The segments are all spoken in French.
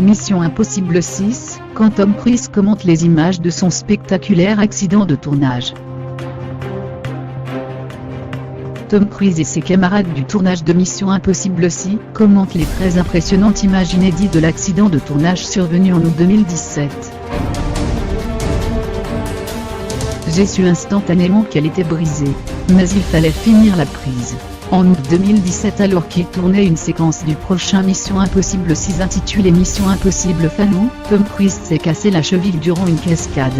Mission Impossible 6, quand Tom Cruise commente les images de son spectaculaire accident de tournage. Tom Cruise et ses camarades du tournage de Mission Impossible 6 commentent les très impressionnantes images inédites de l'accident de tournage survenu en août 2017. J'ai su instantanément qu'elle était brisée, mais il fallait finir la prise. En août 2017, alors qu'il tournait une séquence du prochain Mission Impossible 6 intitulée Mission Impossible Fallout, Tom Cruise s'est cassé la cheville durant une cascade.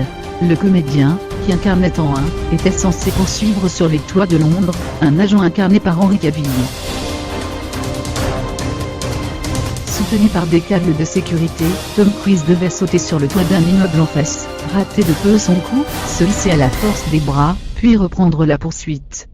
Le comédien, qui incarnait en 1, était censé poursuivre sur les toits de Londres, un agent incarné par Henry Cavill. Soutenu par des câbles de sécurité, Tom Cruise devait sauter sur le toit d'un immeuble en face, rater de peu son coup, se hisser à la force des bras, puis reprendre la poursuite.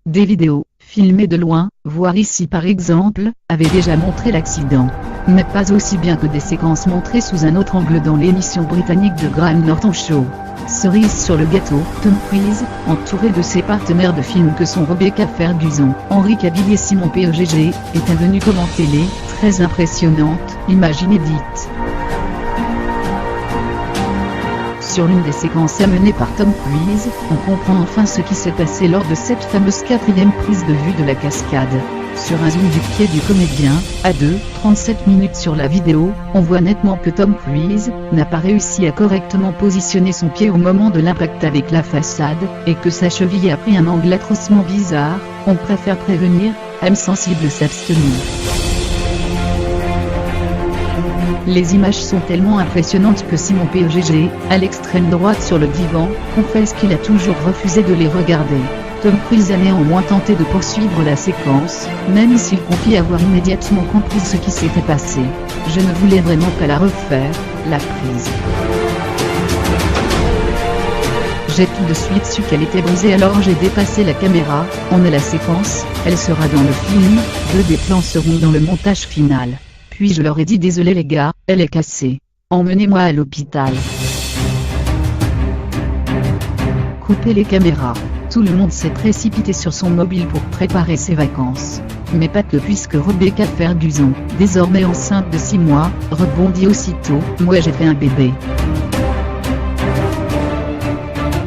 Des vidéos, filmées de loin, voire ici par exemple, avaient déjà montré l'accident. Mais pas aussi bien que des séquences montrées sous un autre angle dans l'émission britannique de Graham Norton Show. Cerise sur le gâteau, Tom Cruise, entouré de ses partenaires de film que sont Rebecca Ferguson, Henry Cavill et Simon Pegg, était venu commenter les très impressionnantes images inédites. Sur l'une des séquences amenées par Tom Cruise, on comprend enfin ce qui s'est passé lors de cette fameuse 4e prise de vue de la cascade. Sur un zoom du pied du comédien, à 2:37 minutes sur la vidéo, on voit nettement que Tom Cruise n'a pas réussi à correctement positionner son pied au moment de l'impact avec la façade, et que sa cheville a pris un angle atrocement bizarre. On préfère prévenir, âme sensible s'abstenir. Les images sont tellement impressionnantes que Simon Pegg, à l'extrême droite sur le divan, confesse qu'il a toujours refusé de les regarder. Tom Cruise a néanmoins tenté de poursuivre la séquence, même s'il confie avoir immédiatement compris ce qui s'était passé. Je ne voulais vraiment pas la refaire, la prise. J'ai tout de suite su qu'elle était brisée, alors j'ai dépassé la caméra. On a la séquence, elle sera dans le film, 2 des plans seront dans le montage final. Puis je leur ai dit désolé les gars, elle est cassée. Emmenez-moi à l'hôpital. Coupez les caméras. Tout le monde s'est précipité sur son mobile pour préparer ses vacances. Mais pas que, puisque Rebecca Ferguson, désormais enceinte de 6 mois, rebondit aussitôt. Moi j'ai fait un bébé.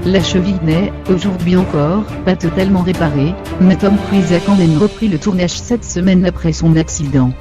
La cheville n'est, aujourd'hui encore, pas totalement réparée, mais Tom Cruise a quand même repris le tournage 7 semaines après son accident.